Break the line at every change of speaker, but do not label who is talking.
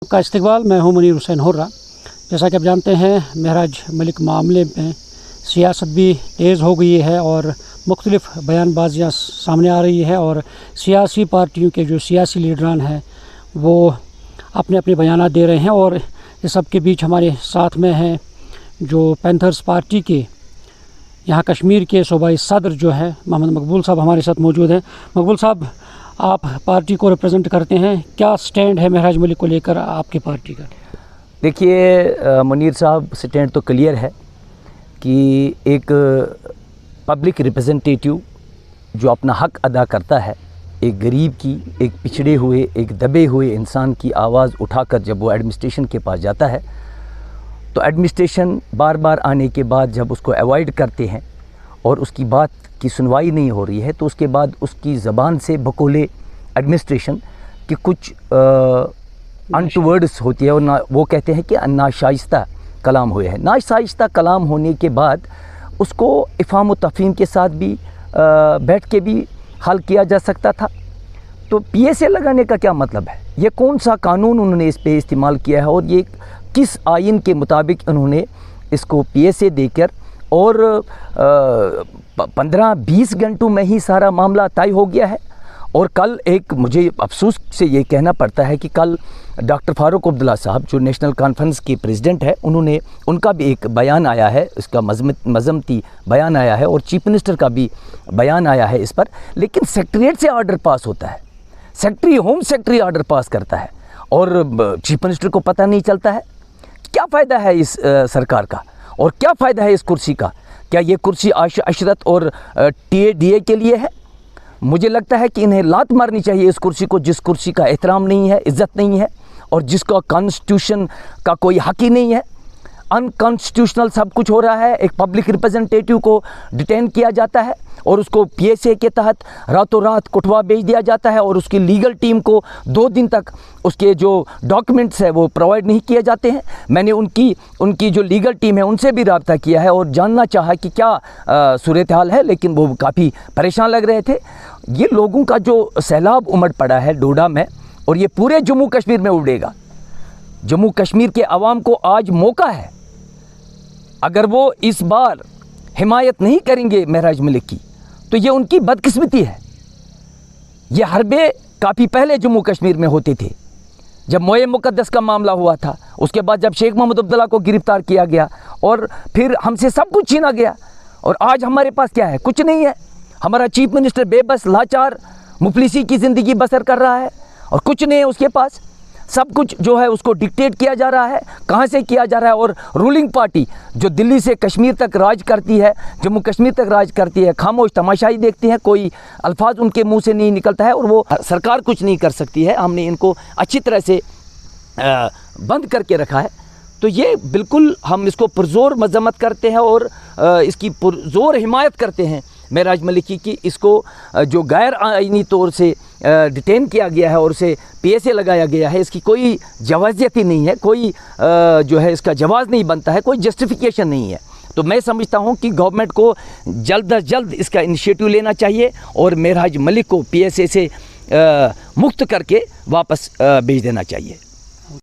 का इस्तकबाल। मैं हूं मुनीर हुसैन हुर्रा। जैसा कि आप जानते हैं, महराज मलिक मामले में सियासत भी तेज़ हो गई है और मुख्तलिफ़ बयानबाजियाँ सामने आ रही है और सियासी पार्टियों के जो सियासी लीडरान हैं वो अपने अपने बयानात दे रहे हैं। और इस सब के बीच हमारे साथ में हैं जो पैंथर्स पार्टी के यहाँ कश्मीर के सूबाई सदर जो है मोहम्मद मकबूल साहब हमारे साथ मौजूद हैं। मकबूल साहब, आप पार्टी को रिप्रेजेंट करते हैं, क्या स्टैंड है महराज मलिक को लेकर आपकी पार्टी का?
देखिए मुनीर साहब, स्टैंड तो क्लियर है कि एक पब्लिक रिप्रेजेंटेटिव जो अपना हक अदा करता है, एक गरीब की, एक पिछड़े हुए, एक दबे हुए इंसान की आवाज़ उठाकर जब वो एडमिनिस्ट्रेशन के पास जाता है तो एडमिनिस्ट्रेशन बार बार आने के बाद जब उसको अवॉइड करते हैं और उसकी बात की सुनवाई नहीं हो रही है तो उसके बाद उसकी ज़बान से बकौले एडमिनिस्ट्रेशन की कुछ अनटवर्ड्स होती है और ना वो कहते हैं कि नाशाइस्ता कलाम हुए हैं। नाशाइस्ता कलाम होने के बाद उसको इफ़ाम व तफ़हीम के साथ भी बैठ के भी हल किया जा सकता था। तो पीएसए लगाने का क्या मतलब है? ये कौन सा कानून उन्होंने इस पे इस्तेमाल किया है और ये किस आइन के मुताबिक उन्होंने इसको पीएसए देकर और 15-20 घंटों में ही सारा मामला तय हो गया है। और कल एक मुझे अफसोस से ये कहना पड़ता है कि कल डॉक्टर फारूक अब्दुल्ला साहब जो नेशनल कॉन्फ्रेंस के प्रेसिडेंट है, उनका भी एक बयान आया है, इसका मजम्मती बयान आया है और चीफ मिनिस्टर का भी बयान आया है इस पर। लेकिन सेक्रेटरीट से ऑर्डर पास होता है, होम सेक्रेटरी ऑर्डर पास करता है और चीफ मिनिस्टर को पता नहीं चलता है। क्या फ़ायदा है इस सरकार का और क्या फ़ायदा है इस कुर्सी का? क्या ये कुर्सी अशरत और टीए के लिए है? मुझे लगता है कि इन्हें लात मारनी चाहिए इस कुर्सी को, जिस कुर्सी का एहतराम नहीं है, इज़्ज़त नहीं है और जिसका कॉन्स्टिट्यूशन का कोई हक ही नहीं है। अनकॉन्स्टिट्यूशनल सब कुछ हो रहा है। एक पब्लिक रिप्रेजेंटेटिव को डिटेन किया जाता है और उसको पीएसए के तहत रातों रात कुटवा भेज दिया जाता है और उसकी लीगल टीम को 2 दिन तक उसके जो डॉक्यूमेंट्स है वो प्रोवाइड नहीं किए जाते हैं। मैंने उनकी जो लीगल टीम है उनसे भी रब्ता किया है और जानना चाहा कि क्या सूरत हाल है, लेकिन वो काफ़ी परेशान लग रहे थे। ये लोगों का जो सैलाब उमड़ पड़ा है डोडा में और ये पूरे जम्मू कश्मीर में उड़ेगा। जम्मू कश्मीर के अवाम को आज मौका है, अगर वो इस बार हिमायत नहीं करेंगे महराज मलिक की तो ये उनकी बदकिस्मती है। ये हरबे काफ़ी पहले जम्मू कश्मीर में होते थे, जब मोए मुक़द्दस का मामला हुआ था, उसके बाद जब शेख मोहम्मद अब्दुल्ला को गिरफ़्तार किया गया और फिर हमसे सब कुछ छीना गया और आज हमारे पास क्या है? कुछ नहीं है। हमारा चीफ मिनिस्टर बेबस, लाचार, मुफलिसी की ज़िंदगी बसर कर रहा है और कुछ नहीं है उसके पास। सब कुछ जो है उसको डिक्टेट किया जा रहा है। कहाँ से किया जा रहा है? और रूलिंग पार्टी जो दिल्ली से कश्मीर तक राज करती है, जम्मू कश्मीर तक राज करती है, खामोश तमाशाई देखती है, कोई अल्फाज उनके मुंह से नहीं निकलता है और वो सरकार कुछ नहीं कर सकती है। हमने इनको अच्छी तरह से बंद करके रखा है। तो ये बिल्कुल हम इसको पुरज़ोर मजम्मत करते हैं और इसकी पुरज़ोर हिमायत करते हैं महराज मलिक की। इसको जो गैर आइनी तौर से डिटेन किया गया है और उसे पीएसए लगाया गया है, इसकी कोई जवाज़ियत ही नहीं है, कोई जो है इसका जवाज़ नहीं बनता है, कोई जस्टिफिकेशन नहीं है। तो मैं समझता हूँ कि गवर्नमेंट को जल्द अज जल्द इसका इनिशिएटिव लेना चाहिए और महराज मलिक को पीएसए से मुक्त करके वापस भेज देना चाहिए।